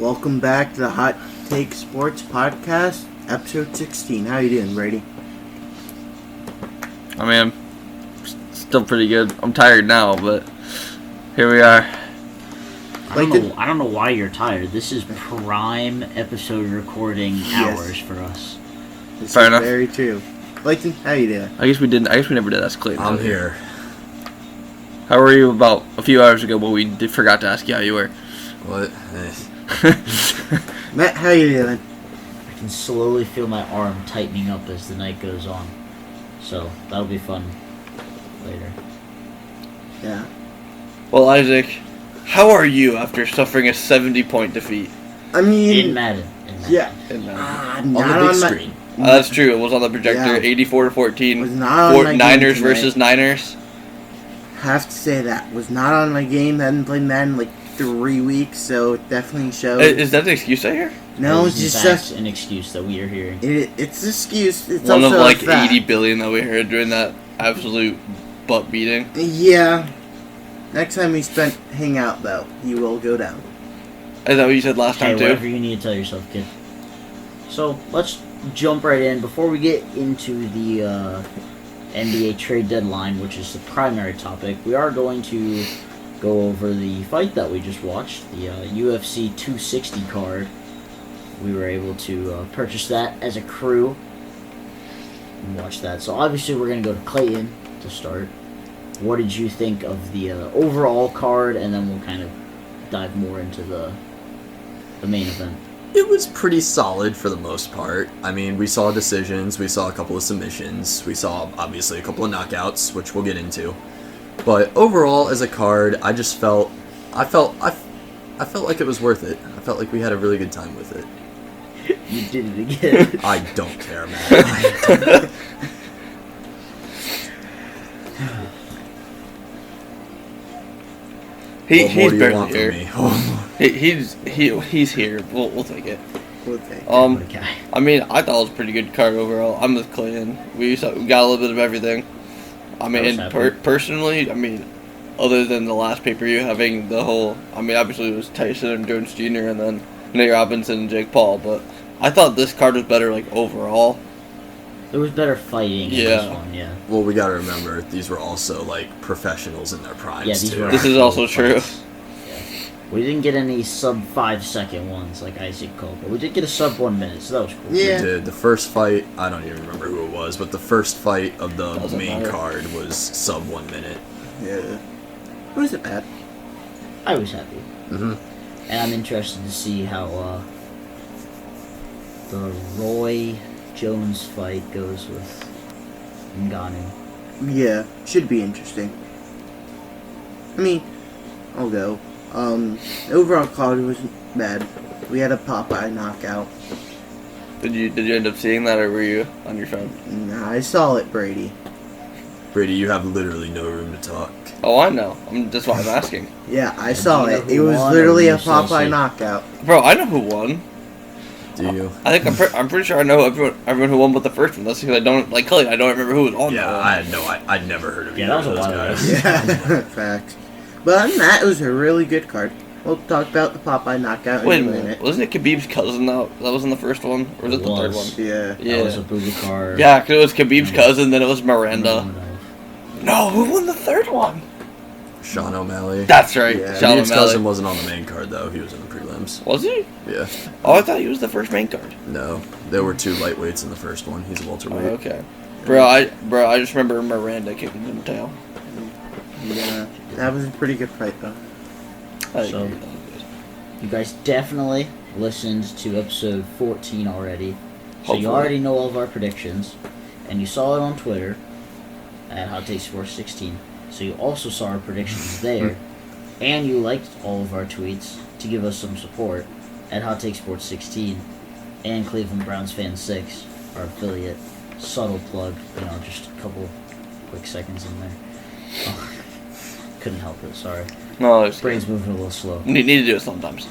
Welcome back to the Hot Take Sports Podcast, episode 16. How you doing, Brady? I mean, I'm still pretty good. I'm tired now, but here we are. I don't know why you're tired. This is prime episode recording hours for us. This Fair is enough. very true. Layton, how you doing? I guess we never did ask Clayton. I'm here. How were you about a few hours ago? But forgot to ask you how you were. What? Matt, how you doing? I can slowly feel my arm tightening up as the night goes on. So, that'll be fun later. Yeah. Well, Isaac, how are you after suffering a 70-point defeat? I mean... In Madden. Yeah. Not On the big screen. That's true. It was on the projector, Yeah. 84-14. Was not on my game Niners tonight. versus Niners. Have to say that. Was not on my game. Hadn't played Madden in like 3 weeks, so it definitely showed. Is that the excuse I hear? No, That it's is, just in fact, such... an excuse that we are hearing. It's an excuse. It's One of also like a fact. 80 billion that we heard during that absolute butt beating. Yeah. Next time we hang out, though, you will go down. Is that what you said last Hey, time, too? whatever you need to tell yourself, kid. So, let's jump right in. Before we get into the NBA trade deadline, which is the primary topic, we are going to go over the fight that we just watched, the UFC 260 card. We were able to purchase that as a crew and watch that. So obviously we're going to go to Clayton to start. What did you think of the overall card, and then we'll kind of dive more into the main event. It was pretty solid for the most part. I mean, we saw decisions, we saw a couple of submissions, we saw obviously a couple of knockouts, which we'll get into. But overall, as a card, I felt like it was worth it. I felt like we had a really good time with it. You did it again. I don't care, man. What more He's do you barely want here. from me? He's here. We'll take it. Okay. Okay. I mean, I thought it was a pretty good card overall. I'm with Clayton. We got a little bit of everything. I mean, personally, I mean, other than the last pay-per-view having the whole, I mean, obviously it was Tyson and Jones Jr. and then Nate Robinson and Jake Paul, but I thought this card was better, like, overall. There was better fighting in this one, yeah. Well, we gotta remember, these were also, like, professionals in their primes, Yeah, these too. were This is also true. Yeah. We didn't get any sub 5-second ones like Isaac Cole, but we did get a sub 1 minute, so that was cool. Yeah. We did. The first fight, I don't even remember who it was, but the first fight of the Doesn't main matter. card was sub 1 minute. Yeah. Wasn't bad. I was happy. Mm-hmm. And I'm interested to see how the Roy Jones fight goes with Ngannou. Yeah, should be interesting. I mean, I'll go. The overall card wasn't bad. We had a Popeye knockout. Did you end up seeing that, or were you on your phone? Nah, I saw it, Brady. Brady, you have literally no room to talk. Oh, I know. That's why I'm asking. Yeah, I And saw do you know it. It who was won, literally or a you still Popeye see? knockout. Bro, I know who won. Do you? I think I'm pretty sure I know everyone who won but the first one. That's because I don't, like Clay, I don't remember who was on Yeah, that one. I'd never heard of Yeah, either that was of a those while ago. guys. Yeah, facts. But other than that, it was a really good card. We'll talk about the Popeye knockout Wait a in a minute. minute. Wasn't it Khabib's cousin that was in the first one? Or was it the third one? was. Yeah. Yeah. That was a Bubakar. Yeah, 'cause it was Khabib's cousin, then it was Miranda. Nurmagomedov. No, who won the third one? Sean O'Malley. That's right. Yeah. Sean Khabib's cousin O'Malley. wasn't on the main card, though. He was in the prelims. Was he? Yeah. Oh, I thought he was the first main card. No, there were two lightweights in the first one. He's a Oh, welterweight. okay. Bro, I just remember Miranda kicking him in the tail. Yeah. That was a pretty good fight, though. I So- agree. You guys definitely listened to episode 14 already. So Hopefully. you already know all of our predictions. And you saw it on Twitter at Hot Take Sports 16. So you also saw our predictions there. And you liked all of our tweets to give us some support at Hot Take Sports 16 and Cleveland Browns Fan 6, our affiliate. Subtle plug, just a couple quick seconds in there. Oh, couldn't help it, sorry. No, it's Brain's moving a little slow. need to do it sometimes.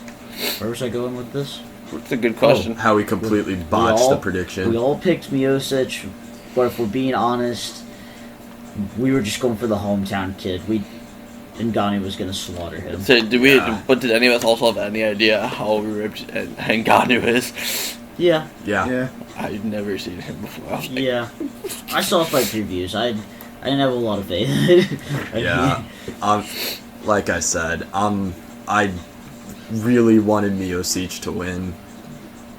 Where was I going with this? It's a good question. How we completely botched the prediction. We all picked Miocic, but if we're being honest, we were just going for the hometown kid. Ngannou was going to slaughter him. So but did any of us also have any idea how ripped Ngannou is? Yeah. Yeah. I've never seen him before. I was like, Yeah. I saw fight previews. I didn't have a lot of faith. Yeah. Like I said, I really wanted Miocic to win,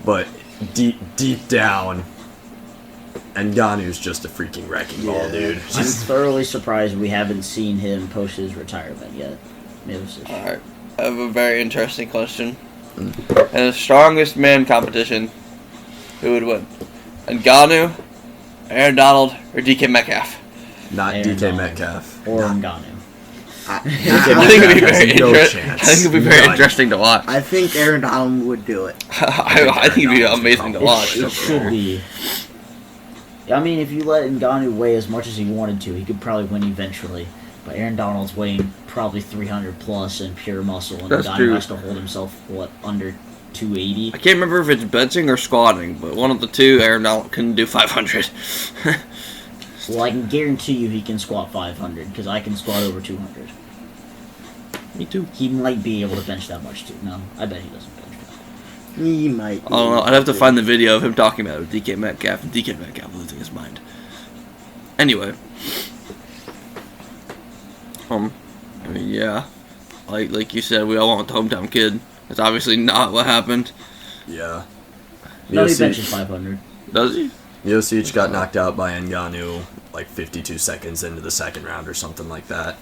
but deep down, Ngannou's just a freaking wrecking ball, dude. I'm thoroughly surprised we haven't seen him post his retirement yet. Alright. I have a very interesting question. In the strongest man competition, who would win? Ngannou, Aaron Donald, or DK Metcalf? Not Aaron DK Donald. Metcalf. Or Ngannou. I think it'd be very interesting to watch. I think Aaron Donald would do it. I think it'd be amazing to watch. It should be. I mean, if you let Ngannou weigh as much as he wanted to, he could probably win eventually. But Aaron Donald's weighing probably 300 plus and pure muscle, and That's Ngannou true. has to hold himself, under 280? I can't remember if it's benching or squatting, but one of the two, Aaron Donald couldn't do 500. Well, I can guarantee you he can squat 500, because I can squat over 200. Me too. He might be able to bench that much, too. No, I bet he doesn't bench that. He might. I don't know. I'd have to find the video of him talking about it with DK Metcalf and DK Metcalf losing his mind. Anyway. I mean, yeah. Like you said, we all want the hometown kid. That's obviously not what happened. Yeah. No, he benches 500. Does he? Miocic got knocked out by Ngannou like 52 seconds into the second round or something like that.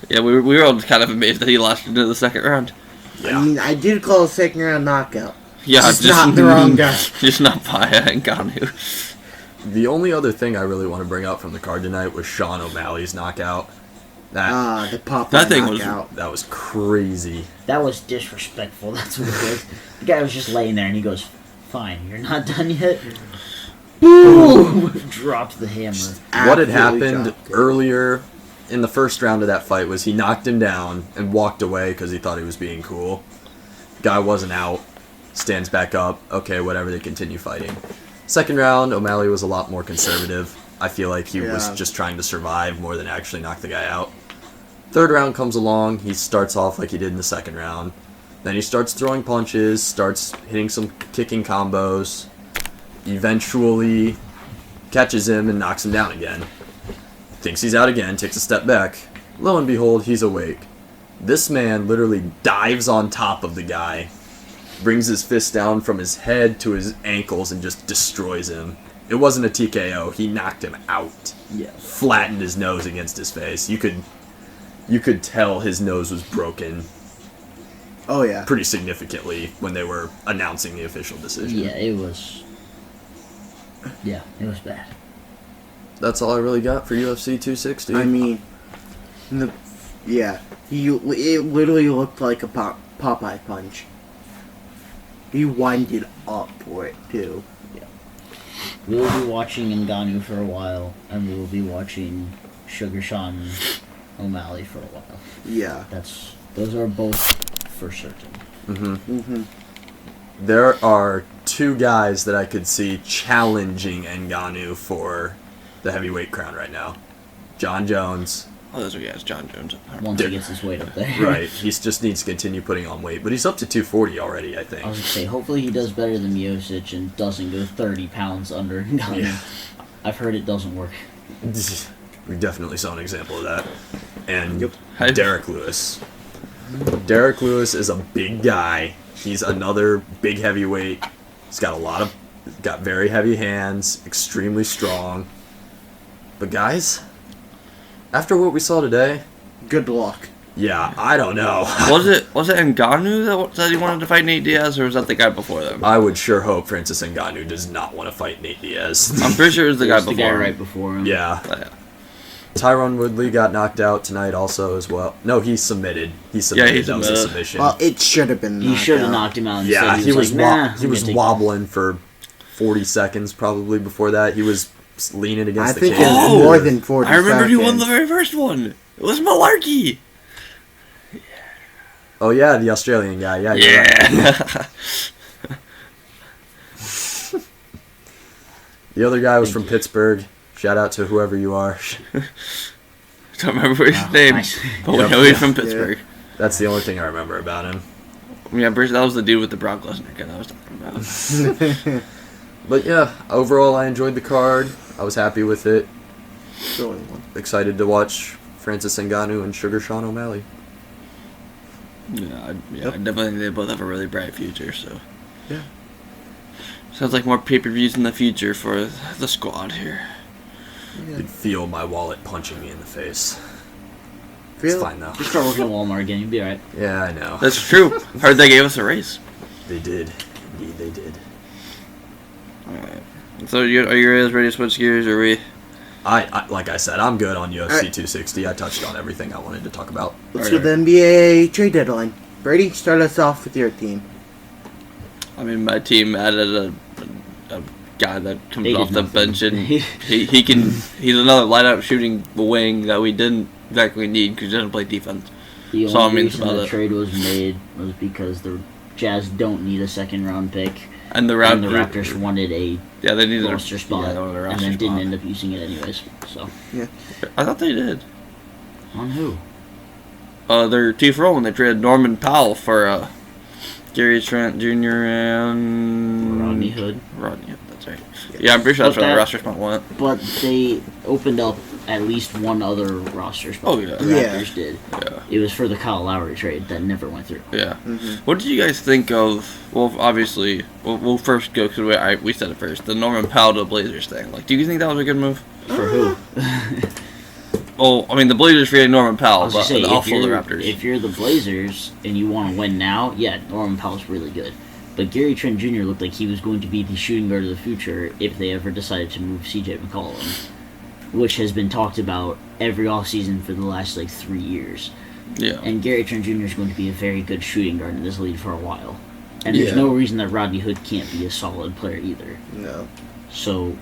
Yeah, we were all kind of amazed that he lasted into the second round. Yeah. I mean, I did call a second round knockout. Yeah, Just not the wrong guy. Just not by Ngannou. The only other thing I really want to bring up from the card tonight was Sean O'Malley's knockout. The Popeye That thing was- knockout. That was crazy. That was disrespectful. That's what it was. The guy was just laying there, and he goes, "Fine, you're not done yet." Boom! Dropped the hammer. What had Absolutely happened dropped it. earlier in the first round of that fight was he knocked him down and walked away because he thought he was being cool. Guy wasn't out. Stands back up. Okay, whatever, they continue fighting. Second round, O'Malley was a lot more conservative. I feel like he was Yeah. just trying to survive more than actually knock the guy out. Third round comes along. He starts off like he did in the second round. Then he starts throwing punches, starts hitting some kicking combos. Eventually catches him and knocks him down again. Thinks he's out again, takes a step back. Lo and behold, he's awake. This man literally dives on top of the guy, brings his fist down from his head to his ankles and just destroys him. It wasn't a TKO, he knocked him out. Yeah. Flattened his nose against his face. You could tell his nose was broken Oh yeah. pretty significantly when they were announcing the official decision. Yeah, it was. Yeah, it was bad. That's all I really got for UFC 260. I mean, it literally looked like a Popeye punch. He winded up for it too. We will be watching Ngannou for a while, and we will be watching Sugar Sean O'Malley for a while. Yeah. Those are both for certain. There are two guys that I could see challenging Ngannou for the heavyweight crown right now. John Jones. Oh, those are guys. John Jones. Once he gets his weight up there. Right. He just needs to continue putting on weight. But he's up to 240 already, I think. I was gonna say, hopefully he does better than Miocic and doesn't go 30 pounds under Ngannou. Yeah. I've heard it doesn't work. We definitely saw an example of that. And Yep. Derek Lewis. Derek Lewis is a big guy. He's another big heavyweight. He's got very heavy hands, extremely strong. But guys, after what we saw today, Good luck. yeah, I don't know. Was it Ngannou that said he wanted to fight Nate Diaz, or was that the guy before them? I would sure hope Francis Ngannou does not want to fight Nate Diaz. I'm pretty sure it was the It guy was the before. guy him. right before him. Yeah. Oh, yeah. Tyrone Woodley got knocked out tonight also as well. No, he submitted. He submitted. That was a submitted. submission. Well, it should have been. He should have out. knocked him out. Yeah, Instead, he was like, nah, he was wobbling for 40 seconds probably before that. He was leaning against I the think cage. it was Oh! more than 40 I remember he won the seconds. very first one. It was Malarkey. Oh yeah, the Australian guy. Yeah, you're right. Yeah. The other guy was from Pittsburgh. Shout out to whoever you are. Don't remember his Oh, name, nice. but we Yep. know he's from Pittsburgh. That's the only thing I remember about him. Yeah, Bruce, that was the dude with the Brock Lesnar gun I was talking about. But yeah, overall I enjoyed the card. I was happy with it. The only one. Excited to watch Francis Ngannou and Sugar Sean O'Malley. I Yep. definitely think they both have a really bright future. So Yeah. sounds like more pay-per-views in the future for the squad here. Yeah. You'd feel my wallet punching me in the face. Feel- It's fine though. Just start working at Walmart again. You'll be alright. Yeah, I know. That's true. Heard they gave us a raise. They did. Indeed, they did. Alright. So are you guys ready to switch gears, or we? I like I said, I'm good on UFC Alright. 260. I touched on everything I wanted to talk about. Let's go to the NBA trade deadline. Brady, start us off with your team. I mean, my team added a guy that comes They did off the nothing. bench, and he can. He's another light-out shooting wing that we didn't exactly need because he doesn't play defense. The So, I only mean, reason about the it. trade was made was because the Jazz don't need a second round pick, And the and the Raptors. Raptors wanted a Yeah, they needed roster spot, Yeah, they wanted a and roster then didn't spot. end up using it anyways. So, I thought they did. on who? Their chief role when they traded Norman Powell for Gary Trent Jr. and Rodney Hood. Rodney Hood, that's right. Yeah, I'm pretty sure that's But where the that- roster spot went. But they opened up at least one other roster spot. Oh, yeah. The Yeah. Raptors did. Yeah, It was for the Kyle Lowry trade that never went through. yeah. Mm-hmm. What did you guys think of? Well, obviously, we'll first go because we said it first. The Norman Powell to Blazers thing. Like, do you think that was a good move? For who? Well, I mean, the Blazers for getting Norman I Powell, was but just saying, also the Raptors. if you're the Blazers and you want to win now, yeah, Norman Powell's really good. But Gary Trent Jr. looked like he was going to be the shooting guard of the future if they ever decided to move C.J. McCollum, which has been talked about every offseason for the last, 3 years. Yeah. And Gary Trent Jr. is going to be a very good shooting guard in this league for a while. And Yeah. there's no reason that Rodney Hood can't be a solid player either. No. So,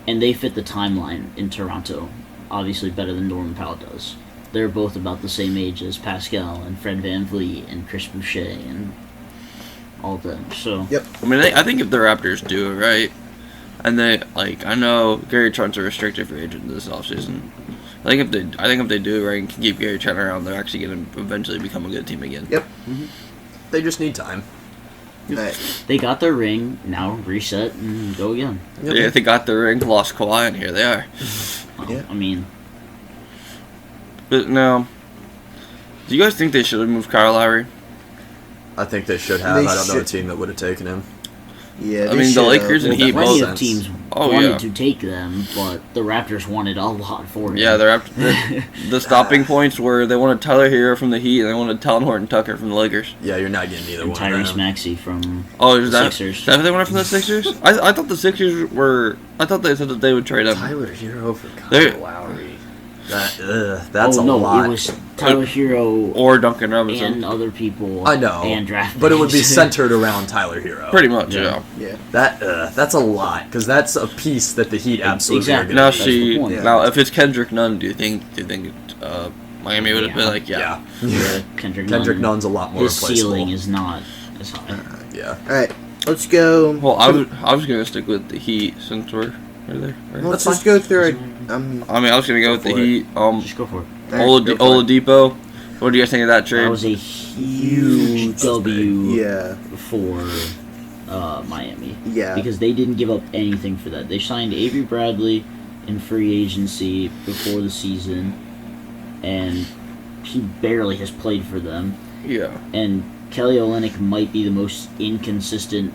and they fit the timeline in Toronto, obviously better than Norman Powell does. They're both about the same age as Pascal and Fred VanVleet and Chris Boucher and all of them. So, Yep. I mean, I think if the Raptors do it right, and they I know Gary Trent's a restricted free agent this offseason. I think if they do it right and can keep Gary Trent around, they're actually going to eventually become a good team again. Yep. They just need time. Alright. they got their ring, now reset and go again. Yeah, they got the ring, lost Kawhi, and here they are. Yeah. I mean, But now, do you guys think they should have moved Kyle Lowry? I think they should have. They I don't know a should. team that would have taken him. Yeah. I they mean, the should've. Lakers and Well, Heat that plenty makes both. of sense. teams Oh, wanted yeah. to take them, but the Raptors wanted a lot for them. Yeah, the stopping points were they wanted Tyler Hero from the Heat and they wanted Talon Horton Tucker from the Lakers. Yeah, you're not getting either and one. Tyrese of them. Maxey from Oh, is that Sixers. is that what they wanted from the Sixers? I thought the Sixers were. I thought they said that they would trade him. Tyler Hero for Kyle They're- Lowry. That's oh, a no, lot. it was Tyler Hero Or Duncan Robinson. and other people. I know, And draft but it would be picks. centered around Tyler Hero. Pretty much, Yeah. yeah. Yeah. That's a lot because that's a piece that the Heat absolutely Exactly. are Now going to That's the see, point. now if it's Kendrick Nunn, do you think Miami would have been Yeah. like, yeah. Yeah, Kendrick Kendrick Nunn. Nunn's a lot more His replaceable. ceiling is not as high. Yeah. Alright. Let's go. Well, I was gonna stick with the Heat since we're there. Right? Let's That's just go through it. I mean, I was gonna go with the for it. Heat. Just go for it. Alright, go for it. Oladipo. What do you guys think of that trade? That was a huge W Yeah. for Miami. Yeah. Because they didn't give up anything for that. They signed Avery Bradley in free agency before the season, and he barely has played for them. Yeah. And Kelly Olynyk might be the most inconsistent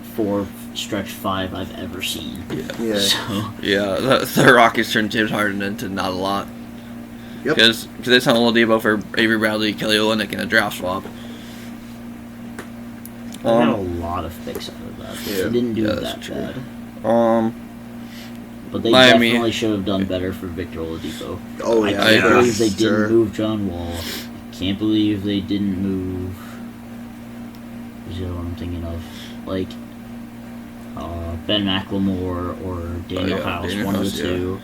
stretch five I've ever seen. Yeah. So Yeah, the Rockets turned James Harden into not a lot. Yep. Because they signed Oladipo for Avery Bradley, Kelly Olynyk in a draft swap. they had a lot of picks out of that. Yeah. They didn't do Yeah, it that's that true. bad. But they Miami. definitely should have done better for Victor Oladipo. Oh, I yeah. can't yeah, believe they didn't sure. move John Wall. Can't believe they didn't move. Who's the other one I'm thinking of? Like Ben McLemore or Daniel yeah, House, Daniel one of House, the two.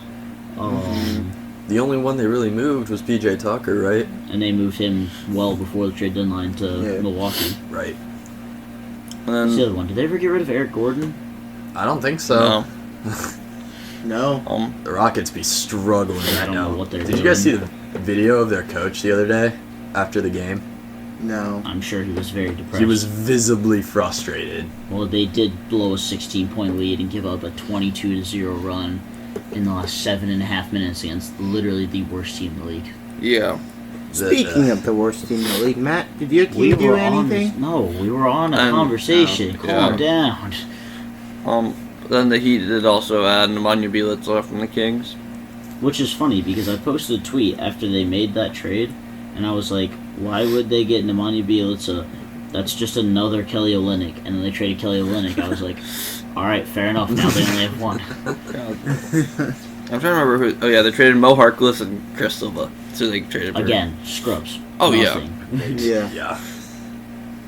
The only one they really moved was PJ Tucker, right? And they moved him well before the trade deadline to Yeah. Milwaukee. Right. And What's the then, other one? Did they ever get rid of Eric Gordon? I don't think so. no. No. The Rockets be struggling I right don't now. know what they're Did you guys see doing. the video of their coach the other day after the game? No. I'm sure he was very depressed. He was visibly frustrated. Well, they did blow a 16-point lead and give up a 22-0 run in the last 7.5 minutes against literally the worst team in the league. Yeah. Speaking of the worst team in the league, Matt, did your team do anything? No, we were on a conversation. No, Calm down. Then the Heat did also add Nemanja Bjelica from the Kings. Which is funny because I posted a tweet after they made that trade, and I was like, why would they get Nemanja Bjelica? That's just another Kelly Olynyk. And then they traded Kelly Olynyk. I was like, alright, fair enough. Now they only have one. I'm trying to remember who. Oh, yeah, they traded Mo Harkless and Chris Silva. So they traded for Again, scrubs. Oh, Nothing. Yeah. Yeah.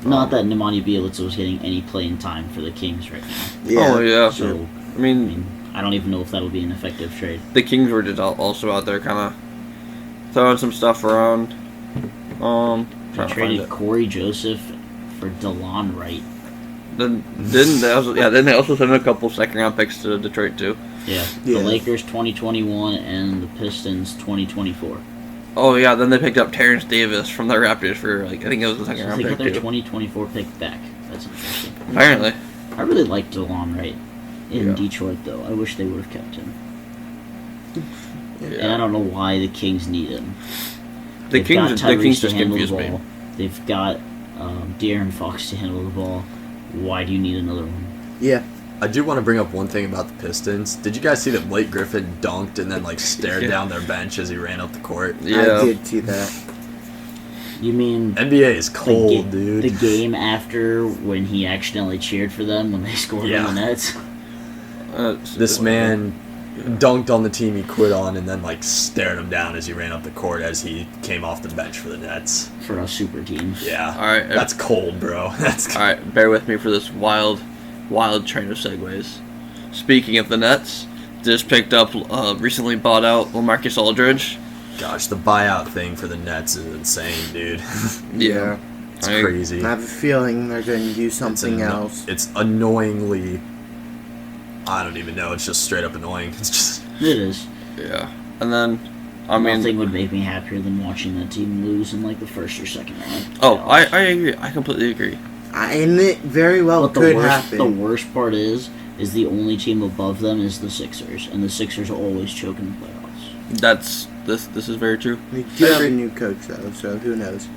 Not that Nemanja Bjelica was getting any playing time for the Kings right now. Yeah. Oh, yeah. So, I mean, I don't even know if that'll be an effective trade. the Kings were just also out there kind of throwing some stuff around. They Trying to find traded it. Corey Joseph for DeLon Wright. Then didn't they also? Yeah, then they also sent a couple second-round picks to Detroit too. Yeah. Yeah. The Lakers 2021 and the Pistons 2024. Oh yeah, then they picked up Terrence Davis from the Raptors for like I think it was a So second-round they got pick their too. 2024 pick back. That's interesting. Apparently, I really liked DeLon Wright in Yeah. Detroit, though. I wish they would have kept him. And I yeah. don't know why the Kings need him. The They've Kings got Tyrese just to handle the confused me. ball. They've got De'Aaron Fox to handle the ball. Why do you need another one? Yeah. I do want to bring up one thing about the Pistons. Did you guys see that Blake Griffin dunked and then stared Yeah. down their bench as he ran up the court? Yeah. I did see that. You mean NBA is cold, the, dude. the game after when he accidentally cheered for them when they scored Yeah. on the Nets? This man dunked on the team he quit on and then stared him down as he ran up the court as he came off the bench for the Nets. For a super team. Yeah. All right. That's cold, bro. That's All right, bear with me for this wild train of segues. Speaking of the Nets, just picked up, recently bought out LaMarcus Aldridge. Gosh, the buyout thing for the Nets is insane, dude. Yeah. It's crazy. I have a feeling they're going to do something else. It's annoyingly. I don't even know. It's just straight up annoying. It's just. It is. Yeah. And then, I mean, Nothing would make me happier than watching that team lose in the first or second round. oh, I agree. I completely agree. And it very well But could the happen. worst part is the only team above them is the Sixers, and the Sixers always choke in the playoffs. This is very true. We do have a new coach, though, so who knows?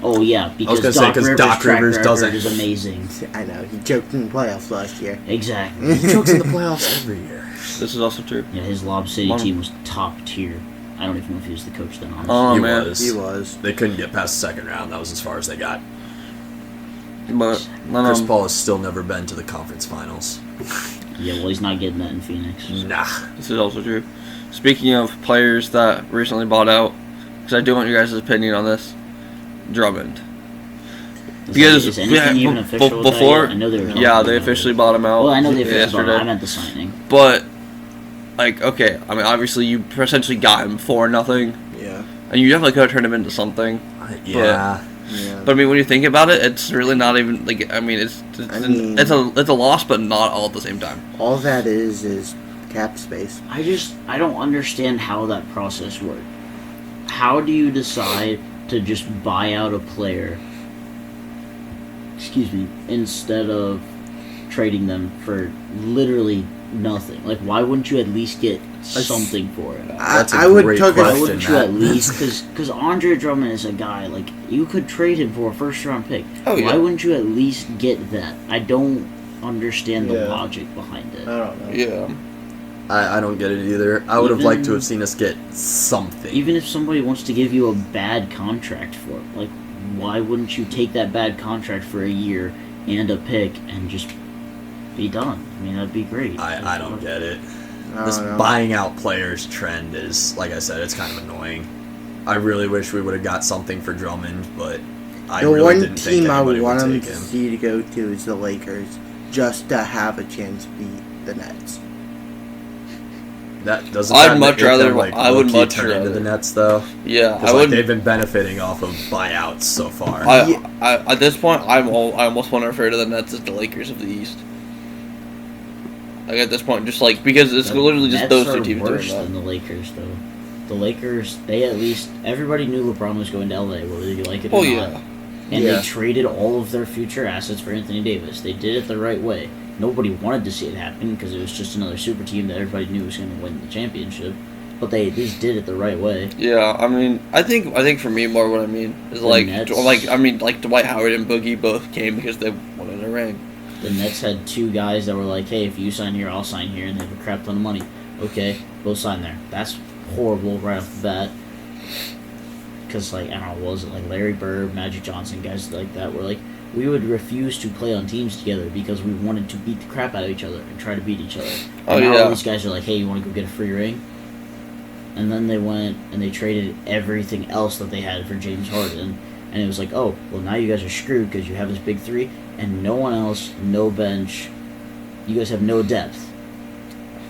Oh yeah, because gonna say, 'cause Rivers' Doc track Rivers record doesn't- is amazing. I know, he choked in the playoffs last year. Exactly. He chokes in the playoffs every year. This is also true. Yeah, his Lob City One- team was top tier. I don't even know if he was the coach then, honestly. Oh He man. was. He was. They couldn't get past the second round. That was as far as they got. But Chris Paul has still never been to the conference finals. Yeah, well, he's not getting that in Phoenix. Nah. this is also true. Speaking of players that recently bought out, because I do want your guys' opinion on this, Drummond. Is anything even official with that before, yet? I know they were talking yeah, about they it. officially bought him out. Well, I know they officially bought him. yesterday. I meant the signing. But, okay, I mean, obviously you essentially got him for nothing, Yeah. and you definitely could have turned him into something. Yeah. Yeah. But I mean, when you think about it, it's really not even like. I mean, it's a loss, but not all at the same time. All that is cap space. I don't understand how that process worked. How do you decide to just buy out a player, instead of trading them for literally nothing? Like, why wouldn't you at least get something for it? That's a I would great took Why question. wouldn't you Matt. at least, because Andre Drummond is a guy, like, you could trade him for a first-round pick. Oh, yeah. Why wouldn't you at least get that? I don't understand the Yeah. logic behind it. I don't know. Yeah. I don't get it either. I would have liked to Even- have seen us get something. Even if somebody wants to give you a bad contract for it, like, why wouldn't you take that bad contract for a year and a pick and just be done? I mean, that'd be great. I don't get it. I This don't know. buying out players trend is, like I said, it's kind of annoying. I really wish we would have got something for Drummond, but I The really one didn't think team I anybody would want would him take to him. see to go to is the Lakers, just to have a chance to beat the Nets. That doesn't. I'd that much make them, rather- like, I would low-key much turn into rather. the Nets though. Yeah, I Because would. they've been benefiting off of buyouts so far. I at this point, I almost want to refer to the Nets as the Lakers of the East. Like at this point, just like because it's The literally just Nets those are two teams worse doing than the Lakers, though. the Lakers, everybody knew LeBron was going to LA, whether you like it or Oh, not. yeah. And Yeah. they traded all of their future assets for Anthony Davis. They did it the right way. Nobody wanted to see it happen because it was just another super team that everybody knew was going to win the championship. But they at least did it the right way. Yeah, I mean, I think for me more what I mean is like Dwight Howard and Boogie both came because they wanted a ring. The Nets had two guys that were like, hey, if you sign here, I'll sign here, and they have a crap ton of money. Okay, go sign there. That's horrible right off the bat. Because, like, I don't know, what was it? Like, Larry Bird, Magic Johnson, guys like that were like, we would refuse to play on teams together because we wanted to beat the crap out of each other and try to beat each other. And now all these guys are like, hey, you want to go get a free ring? And then they went and they traded everything else that they had for James Harden. And it was like, oh, well, now you guys are screwed because you have this big three and no one else, no bench. You guys have no depth.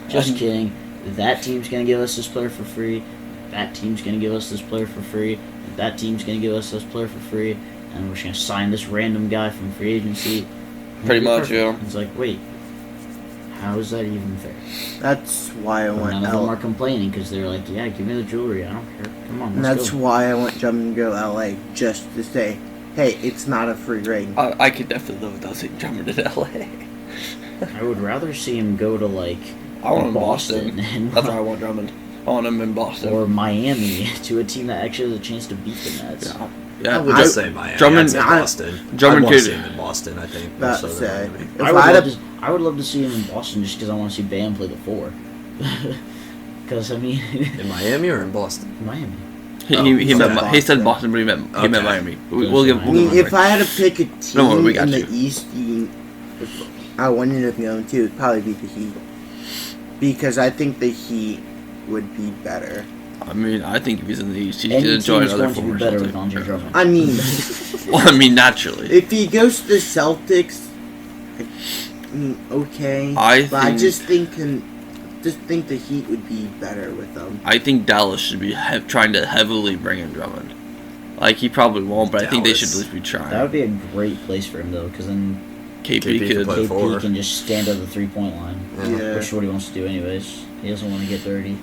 Just kidding. That team's going to give us this player for free. That team's going to give us this player for free. That team's going to give us this player for free. And we're just going to sign this random guy from free agency. Pretty much, yeah. It's like, wait, how is that even fair? That's why I But want none of them are complaining because they're like, yeah, give me the jewelry. I don't care. Come on, And let's that's go. why I want Drummond to go to LA, just to say, hey, it's not a free ring. I could definitely live without seeing Drummond in LA. I would rather see him go to, like, I want him in Boston. and That's why I want Drummond. I want him in Boston. or Miami to a team that actually has a chance to beat the Nets. Yeah. I Yeah. would I'd just say Miami. Drummond- I'd say Boston. Drummond I'd want to could- see him in Boston, I think. About more to so than say, Miami. if I would love to see him in Boston just because I want to see Bam play the 4. Because, I mean, In Miami or in Boston? Miami. He said Boston, but he meant Okay. Miami. We'll give. I mean, if I had to pick a No, team we got in the you. East, if I wanted to go to, it'd probably be the Heat. Because I think the Heat would be better. I mean, I think if he's in the East, he's Any going to team join is other going to be former better with Celtics. Andre Drummond. I mean, Well, I mean, naturally. if he goes to the Celtics, I mean, okay. But I just think the Heat would be better with them. I think Dallas should be trying to heavily bring in Drummond. Like, he probably won't, but I think they should at least be trying. That would be a great place for him, though, because then KP could could. play KP forward. can just stand at the 3-point line. Yeah. Which is what he wants to do anyways. He doesn't want to get dirty.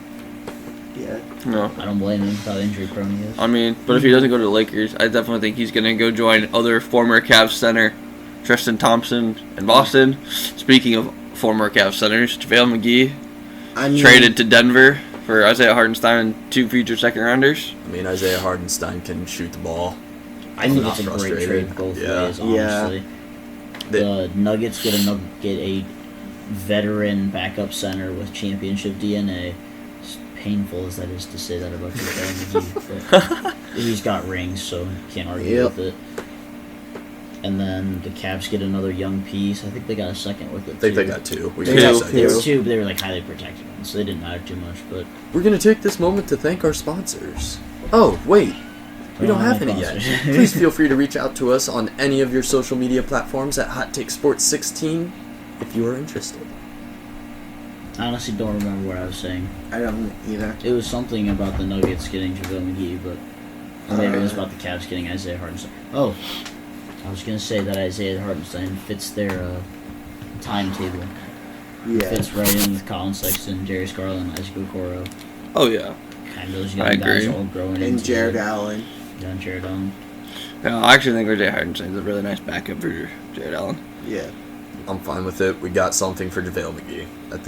Yeah. No. I don't blame him how injury prone he is. I mean, but if he doesn't go to the Lakers, I definitely think he's going to go join other former Cavs center, Tristan Thompson, in Boston. Speaking of former Cavs centers, JaVale McGee I mean, traded to Denver for Isaiah Hartenstein and 2 future second rounders. I mean, Isaiah Hardenstein can shoot the ball. I think I'm it's a not great frustrated. trade both Yeah. ways, Yeah. honestly. The Nuggets get a veteran backup center with championship DNA. As painful as that is to say that about JaVale McGee, but he's got rings, so can't argue Yep. with it. And then the Cavs get another young piece. I think they got a second with it. I think too. they got 2. We They can got say They were this. 2, but they were like highly protected ones, so they didn't matter too much. But We're going to take this moment to thank our sponsors. Oh, wait. We don't have any yet. Please feel free to reach out to us on any of your social media platforms at Hot Take Sports 16 if you are interested. I honestly don't remember what I was saying. I don't either. It was something about the Nuggets getting JaVale McGee, but maybe it was about the Cavs getting Isaiah Hartenstein. Oh, I was going to say that Isaiah Hartenstein fits their timetable. Yeah. Fits right in with Colin Sexton, Darius Garland, Isaac Okoro. Oh, yeah. Kind of those I young guys agree. all growing And into Jared it. Allen. Yeah, and Jared Allen. Yeah, I actually think Isaiah Hartenstein is a really nice backup for Jared Allen. Yeah. I'm fine with it. We got something for JaVale McGee at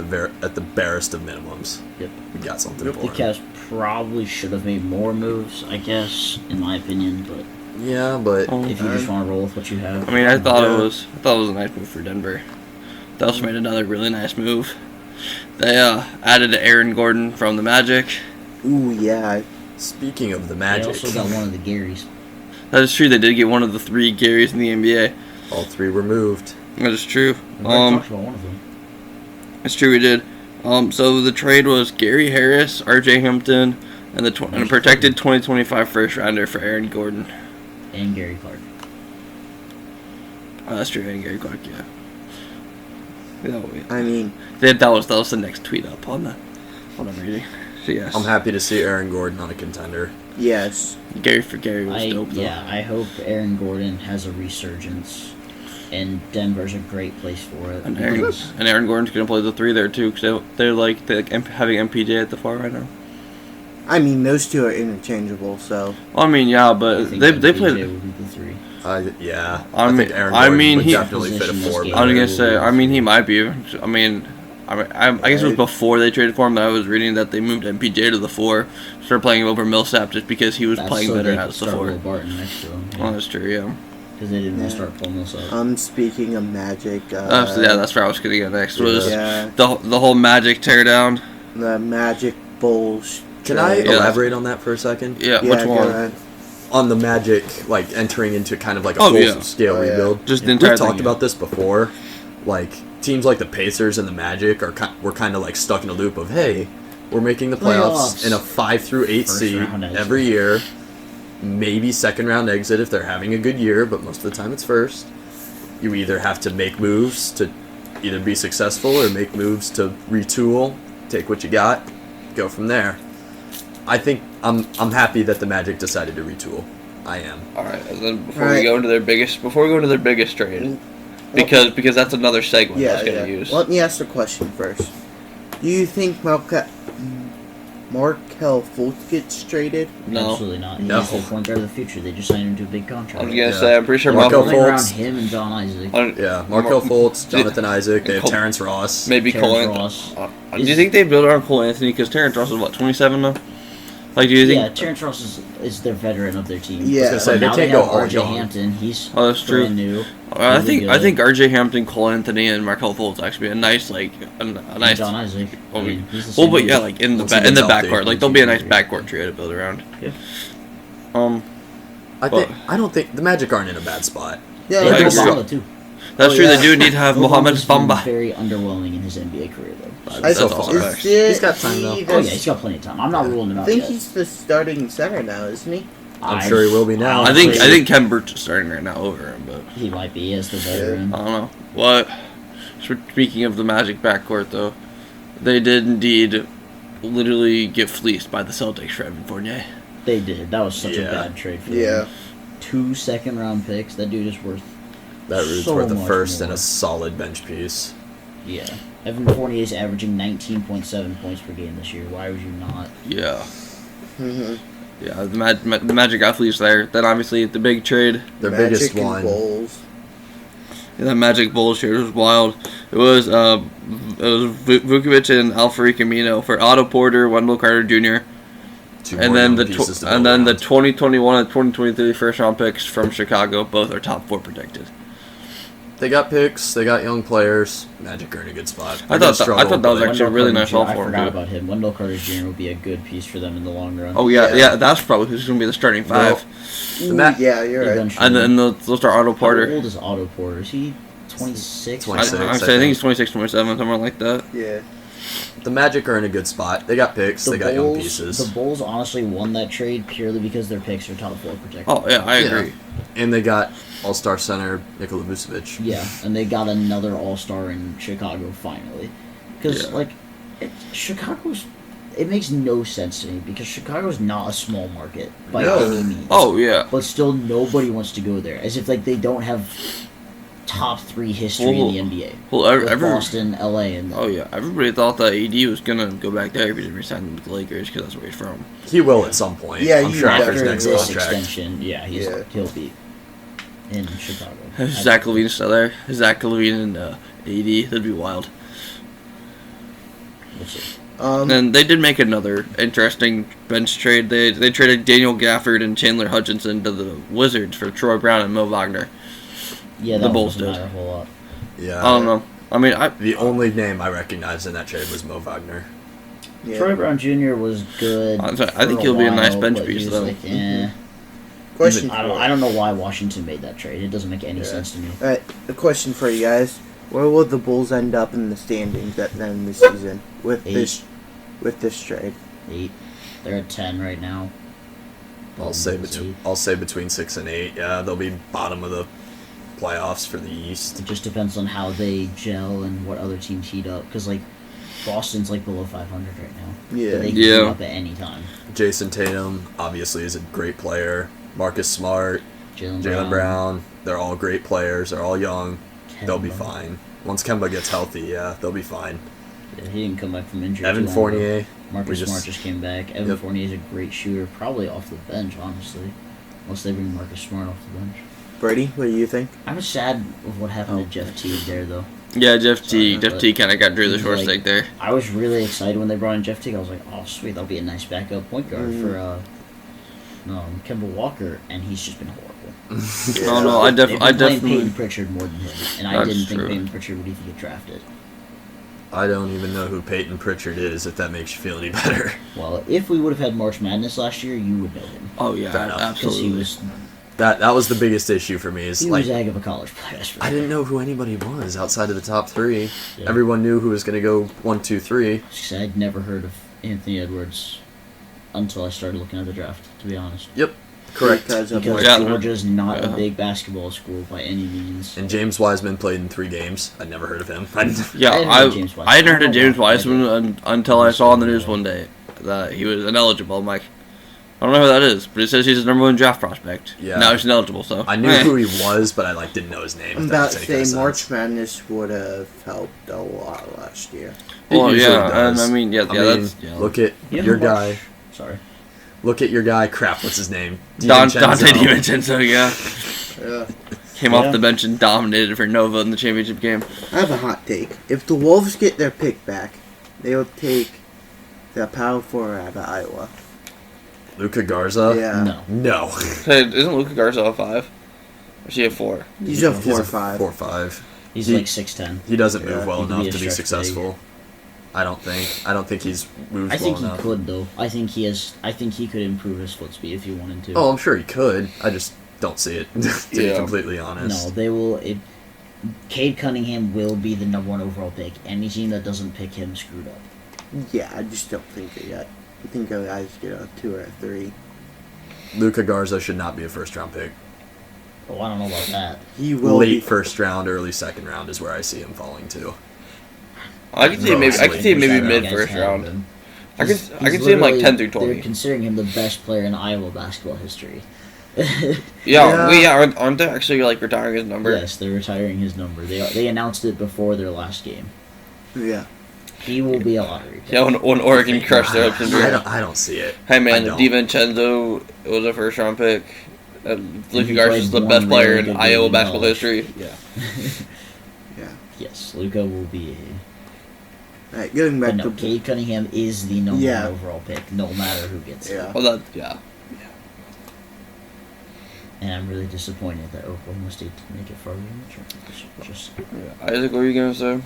the barest of minimums. Yep. We got something The for him. Cavs probably should have made more moves, I guess, in my opinion, but Yeah, but if you just want to roll with what you have. I mean, I thought Yeah. it was a nice move for Denver. They also made another really nice move. They added Aaron Gordon from the Magic. Ooh, yeah. speaking of the They Magic, also got one of the Garys. That is true. They did get one of the 3 Garys in the NBA. all 3 were moved. That is true. We already talked about one of them. It's true we did. So the trade was Gary Harris, R.J. Hampton, and and a protected 2025 first rounder for Aaron Gordon. And Gary Clark. Oh, that's true. And Gary Clark, yeah. I mean, That was the next tweet up on I'm reading. So yes, I'm happy to see Aaron Gordon on a contender. yes. Gary for Gary was dope though. Yeah, I hope Aaron Gordon has a resurgence, and Denver's a great place for it. And because- Aaron Gordon's gonna play the 3 there too, because they're having MPJ at the far right now. I mean, those two are interchangeable, so. Well, I mean, yeah, but I think they MPJ played. would be the 3. Yeah. I I mean- think Aaron I Gordon mean, would he- definitely fit a Position 4. is I was good. gonna say. I mean, he might be. I mean, I guess it was before they traded for him that I was reading that they moved MPJ to the 4, started playing him over Millsap just because he was playing so better they could as the start 4. Will Barton next to him. Oh, that's true. Yeah. Because they didn't want to start pulling this up. Speaking of Magic, So yeah, that's where I was gonna go next. Was yeah, the whole Magic teardown? the Magic Bulls. Can I trade. elaborate on that for a second? Yeah. Yeah, Which go one? ahead. On the Magic, like entering into kind of like a Oh, yeah. full-scale Oh, yeah. rebuild. Just the We've entire talked thing, about this before. Like teams like the Pacers and the Magic were kind of like stuck in a loop of, hey, we're making the playoffs Playoffs. in a 5 through 8 First seed round exit. every year. Maybe second round exit if they're having a good year, but most of the time it's first. You either have to make moves to either be successful or make moves to retool, take what you got, go from there. I think I'm happy that the Magic decided to retool. I am. All right. And then before Right. we go into their biggest trade, because that's another segment I was gonna use. Let me ask a question first. Do you think Markelle Fultz gets traded? No. Absolutely not. No. He's the point guard of the future. They just signed him to a big I contract. was gonna Yeah. say I'm pretty sure Markelle Building around Fultz. him and John Isaac. Yeah, Markelle Fultz, Jonathan Isaac, they have Cole- Terrence Ross. maybe Terrence Cole Ross. Anthony. Do you think they build around Cole Anthony? Because Terrence Ross is what 27 now. Like, do you think? Yeah, Terrence Ross is their veteran of their team. Yeah. I was gonna say, But they now can't they go have all RJ young. Hampton. He's Oh, that's true. brand new. I Really think good. RJ Hampton, Cole Anthony, and Markelle Fultz actually be a nice a nice. John Isaac. Oh, I mean, he's the Well, same but age. yeah, like in the Once he in the gets healthy. backcourt, like they'll be a nice backcourt trio to build around. Yeah. I don't think the Magic aren't in a bad spot. Yeah, They I have agree. Bamba too. That's Oh, true. yeah. They do need to have Mohamed Bamba's been Bamba. very underwhelming in his NBA career though. That's So also far. facts. He's got time, though. Oh yeah, he's got plenty of time. I'm not ruling him I out think yet. he's the starting center now, isn't he? I'm sure he will be now. I think Ken Burch is starting right now over him, but he might be as the veteran. I don't know. What? Speaking of the Magic backcourt, though, they did indeed literally get fleeced by the Celtics for Evan Fournier. They did. That was such a Yeah. bad trade for Yeah. them. 2 second-round picks. That dude is worth. That Rude's so worth a much first more. and a solid bench piece. Yeah. Evan Fournier is averaging 19.7 points per game this year. Why would you not? Yeah. Mm-hmm. Yeah, the Magic got fleeced there. Then obviously the big trade, Their Magic biggest and one. Bulls. the Magic Bulls trade was wild. It was Vukovic and Alfred Camino for Otto Porter, Wendell Carter Jr. Two And more then young the pieces to and build then the around. 2021 and 2023 first round picks from Chicago, both are top 4 protected. They got picks. They got young players. Magic are in a good spot. I thought that was but actually a really nice Jr. haul I for him, forgot too. about him. Wendell Carter Jr. would be a good piece for them in the long run. Oh yeah, Yeah. yeah, that's probably who's going to be the starting 5. Ooh, Ma- yeah, you're right. Eventually. And then they'll start Otto How Porter. old is Otto Porter? Is he 26? 26. I think he's 26, 27, somewhere like that. Yeah. The Magic are in a good spot. They got picks. They got young The pieces. Bulls honestly won that trade purely because their picks are top 4 protected. Oh yeah, I Yeah. agree. And they got All-Star center Nikola Vucevic. Yeah, and they got another All-Star in Chicago finally. Because, Yeah. Chicago's... It makes no sense to me because Chicago's not a small market by No. any means. Oh yeah. But still, nobody wants to go there. As if, they don't have top 3 history Well, in the NBA. Well, With Boston, LA, and... Oh yeah, everybody thought that AD was gonna go back there if he didn't resign with the Lakers because that's where he's from. He will at some point. Yeah, I'm you sure after his After next this contract. extension, he'll be in Chicago. Is Zach Levine still there? Zach Levine and AD, that'd be wild. We'll see. And they did make another interesting bench trade. They traded Daniel Gafford and Chandler Hutchinson to the Wizards for Troy Brown and Mo Wagner. Yeah, The that Bulls doesn't did. matter a whole lot. Yeah. I don't know. I mean, The only name I recognized in that trade was Mo Wagner. Yeah. Troy Brown Jr. was good. I think for he'll be a nice while, bench but he piece, was though. like, eh. Question. I don't know why Washington made that trade. It doesn't make any sense to me. Alright, a question for you guys. Where will the Bulls end up in the standings at the end of the season with this trade? 8. They're at 10 right now. I'll say between 6 and 8. Yeah, they'll be bottom of the playoffs for the East. It just depends on how they gel and what other teams heat up. Because, Boston's, below 500 right now. Yeah. But they can Yeah. heat up at any time. Jason Tatum obviously is a great player. Marcus Smart, Jalen Jalen Brown, they're all great players. They're all young. They'll be Kemba. fine. Once Kemba gets healthy, yeah, they'll be fine. Yeah, he didn't come back from injury. Evan Fournier. Marcus Smart just came back. Evan Fournier is a great shooter, probably off the bench, honestly. Unless they bring Marcus Smart off the bench. Brady, what do you think? I'm sad of what happened to Jeff Teague there, though. Yeah, Jeff Teague kind of got drew the short stick there. I was really excited when they brought in Jeff Teague. I was like, oh, sweet, that'll be a nice backup point guard for Kemba Walker, and he's just been horrible. Oh no, I definitely Peyton Pritchard more than him, and I didn't think Peyton Pritchard would even get drafted. I don't even know who Peyton Pritchard is, if that makes you feel any better. Well, if we would have had March Madness last year, you would know him. Oh yeah, absolutely. Because he was That was the biggest issue for me. Is he like was a heck of a college player. I didn't know who anybody was outside of the top three. Yeah. Everyone knew who was going to go 1, 2, 3. I'd never heard of Anthony Edwards until I started looking at the draft, to be honest. Yep, correct. Because Georgia's not a big basketball school by any means. And James Wiseman played in 3 games. I'd never heard of him. I hadn't heard of James Wiseman until I saw on the news one day that he was ineligible. I'm like, I don't know who that is, but it says he's the number 1 draft prospect. Yeah. Now he's ineligible, so. I knew who he was, but I didn't know his name. I'm about to say March Madness would have helped a lot last year. Well, yeah, does. and I mean, look at your guy. Sorry. Look at your guy. Crap, what's his name? Dante DiVincenzo, yeah. Yeah. Came off the bench and dominated for Nova in the championship game. I have a hot take. If the Wolves get their pick back, they will take the power forward out of Iowa. Luka Garza? Yeah. No. Hey, isn't Luka Garza a 5? Or is he a 4? He's a 4-5. 4-5. He's like 6'10". He doesn't move well He could enough be a to be stretch successful. I don't think he's moved I think well enough. he could though. I think he could improve his foot speed if he wanted to. Oh, I'm sure he could. I just don't see it, to be completely honest. No, they will. Cade Cunningham will be the number 1 overall pick. Any team that doesn't pick him screwed up. Yeah, I just don't think it yet. I think guys get a 2 or a 3. Luka Garza should not be a first-round pick. Oh, I don't know about that. He will Late be first round, early second round is where I see him falling to. I can see maybe mid first round. I can see him like 10 through 20. They're considering him the best player in Iowa basketball history. Aren't they actually like retiring his number? Yes, they're retiring his number. They announced it before their last game. Yeah. He will be a lottery pick. Yeah, when Oregon crushed their hopes and dreams. I don't see it. Hey man, DiVincenzo was a first round pick. Luka Garza is the best player in Iowa basketball history. Yeah. Yeah. Yes, Luka will be a... Alright, going back to... Cade Cunningham is the number 1 overall pick, no matter who gets it. Well, And I'm really disappointed that Oklahoma State didn't make it farther in the tournament. Isaac, what were you going to say?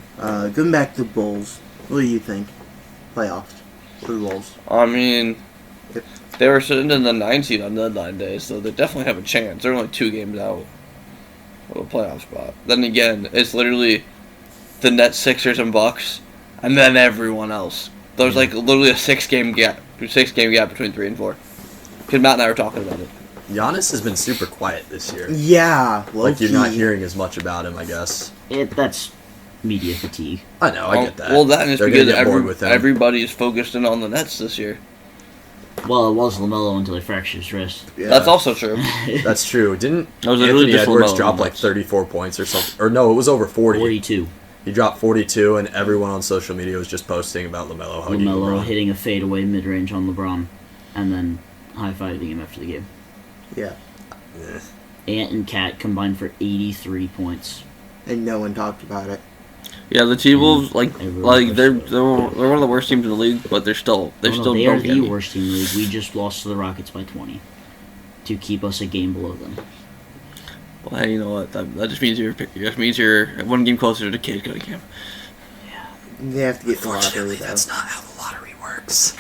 Going back to the Bulls, what do you think? Playoffs for the Bulls. I mean, they were sitting in the 9 seed on deadline day, so they definitely have a chance. They're only 2 games out of a playoff spot. Then again, it's literally the Nets, Sixers, and Bucks, and then everyone else. There's like literally a 6-game gap between 3 and 4. Because Matt and I were talking about it. Giannis has been super quiet this year. Yeah, like you're not hearing as much about him, I guess. That's media fatigue. I know, I get that. Well, that is because everybody's focused in on the Nets this year. Well, it was LaMelo until he fractured his wrist. Yeah. That's also true. That's true. Didn't Anthony Edwards drop like 34 points or something? Or no, it was over 40. 42. He dropped 42, and everyone on social media was just posting about LaMelo hugging LeBron. Hitting a fadeaway mid-range on LeBron, and then high-fiving him after the game. Yeah. Ant and Cat combined for 83 points. And no one talked about it. Yeah, the T-Wolves they're one of the worst teams in the league, but they are the worst team in the league. We just lost to the Rockets by 20 to keep us a game below them. Well, hey, you know what? That just means you're 1 game closer to Cade Cunningham. Yeah. They have to get the lottery. That's not how the lottery works.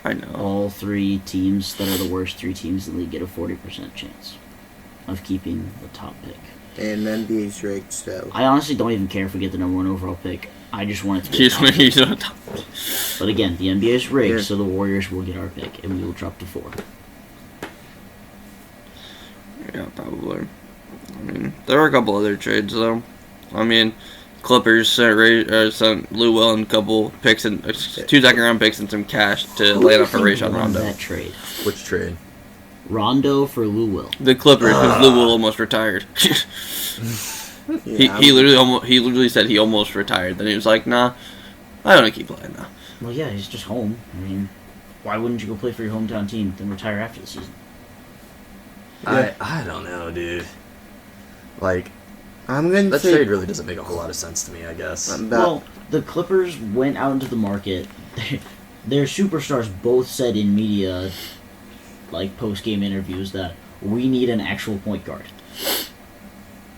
I know. All 3 teams that are the worst 3 teams in the league get a 40% chance of keeping the top pick. And NBA's rigged, so... I honestly don't even care if we get the number 1 overall pick. I just want it to be a top pick. But again, the NBA is rigged, so the Warriors will get our pick, and we will drop to 4. Yeah, probably. I mean, there are a couple other trades, though. I mean, Clippers sent Lou Will and a couple picks and 2 second-round picks and some cash to lay up for Rajon Rondo. That trade. Which trade? Rondo for Lou Will. The Clippers, because Lou Will almost retired. He literally said he almost retired. Then he was like, nah, I want to keep playing now. Well, yeah, he's just home. I mean, why wouldn't you go play for your hometown team, then retire after the season? Yeah. I don't know, dude. Like, I'm going to that say... trade really doesn't make a whole lot of sense to me, I guess. Well, the Clippers went out into the market. Their superstars both said in media, like post-game interviews, that we need an actual point guard.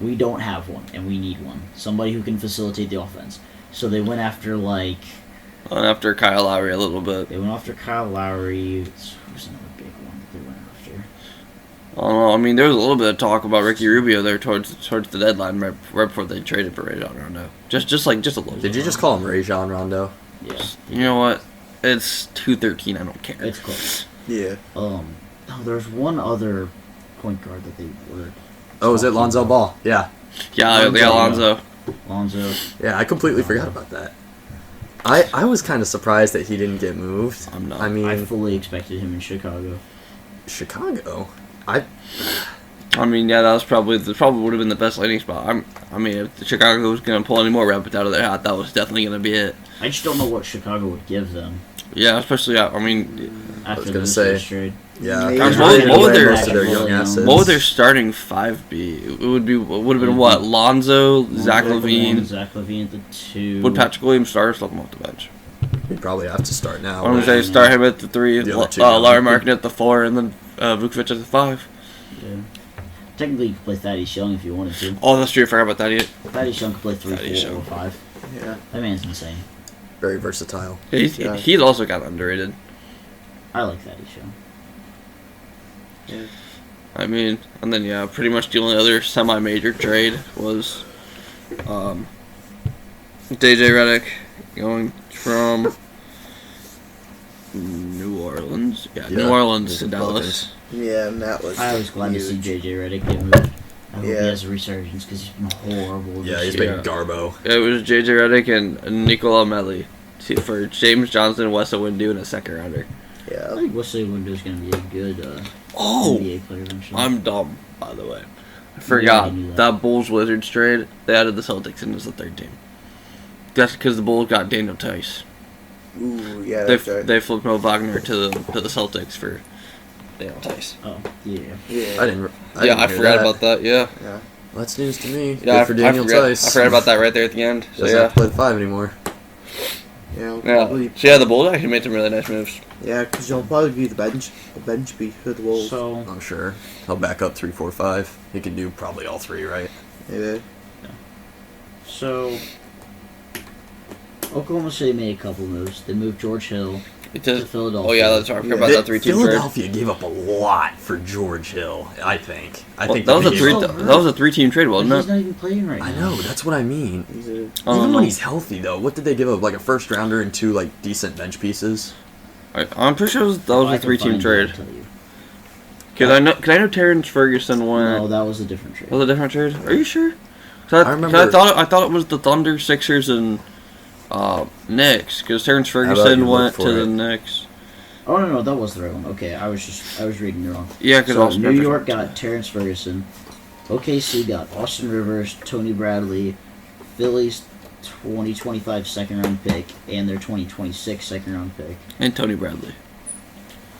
We don't have one, and we need one. Somebody who can facilitate the offense. So they went after, like... Went after Kyle Lowry a little bit. They went after Kyle Lowry. Who's another big one that they went after? I don't know. I mean, there was a little bit of talk about Ricky Rubio there towards the deadline, right before they traded for Rajon Rondo. Just a little. Did you just call him Rajon Rondo? Yeah. You know what? It's 213. I don't care. It's close. Yeah. Oh, there's one other point guard that they were... Oh, is it Lonzo Ball? Yeah. Yeah, Alonzo. Lonzo. Yeah, I completely forgot about that. I was kind of surprised that he didn't get moved. I'm not. I mean, I fully expected him in Chicago. Chicago? I mean, yeah, that was probably would have been the best landing spot. I mean, if Chicago was going to pull any more rabbits out of their hat, that was definitely going to be it. I just don't know what Chicago would give them. Yeah, especially, I mean... After gonna the say, trade. yeah. Maybe. Kind of What traded would away their- most of their young assets. What would their starting 5 be? It would have been what? Lonzo, Zach LaVine. Zach LaVine at the 2. Would Patrick Williams start or stop him off the bench? He'd probably have to start now. I'm going to say start him at the 3, The other two, Larry Markin at the 4, and then Vukovic at the 5. Yeah. Technically, you could play Thaddeus Young if you wanted to. Oh, that's true. I forgot about that yet. Thaddeus Young could play 3, Thaddeus 4, or Young. 5. Yeah. That man's insane. Very versatile. He's also got underrated. I like Thaddeus Young. Yeah. I mean, and then yeah, pretty much the only other semi-major trade was DJ Redick going from New Orleans. Yeah, New Orleans to Dallas. Yeah, and that was I was glad to see huge. JJ Redick get moved. I hope he Yeah. has a resurgence because he's been horrible. Yeah, this he's year. been Garbo. It was JJ Redick and Nicola Melli for James Johnson, Wes Windu, and a second rounder. I Yeah. think Wesley Window is going to be a good Oh, NBA player eventually. I'm dumb, by the way. I forgot I knew that. that Bulls Wizards trade. They added the Celtics in as the third team. That's because the Bulls got Daniel Tice. Ooh, yeah, They that's right. they flipped Mo Wagner to the Celtics for Daniel Tice. Oh, yeah. Yeah. I didn't Yeah, hear I forgot about that. Yeah, Yeah. That's news to me. yeah. Good for Daniel I Tice. forgot about that right there at the end. So Doesn't yeah, have to play the 5 anymore. Yeah. yeah. Probably, So yeah, the Bulls actually made some really nice moves. yeah, because he'll probably be the bench beat for the Wolves. So, I'm sure. He'll back up 3, 4, 5. He can do probably all 3, right? Yeah. so Oklahoma City made a couple moves. They moved George Hill It to does. Philadelphia. Oh yeah, that's right. I forgot about that 3-team trade. Philadelphia gave up a lot for George Hill, I think. I Well, think that was a they three. gave three- up- That was a 3-team trade, But wasn't he's it? not even playing right now. I know, that's what I mean. He's a, Oh, Even no. when he's healthy, though, what did they give up? Like a first rounder and 2 like decent bench pieces? I'm pretty sure that was I a can 3-team find it, trade. I'll tell you. Cause I know Terrence Ferguson went. No, that was a different trade. Was it a different trade? Are you sure? 'Cause I I remember- thought it was the Thunder, Sixers, and Knicks. Because Terrence about Ferguson you went look for to the it? Knicks. Oh no, that was the right one. Okay, I was reading it wrong. Yeah, because So New York got Terrence Ferguson. OKC got Austin Rivers, Tony Bradley, Philly's 2025 second round pick, and their 2026 second round pick. and Tony Bradley.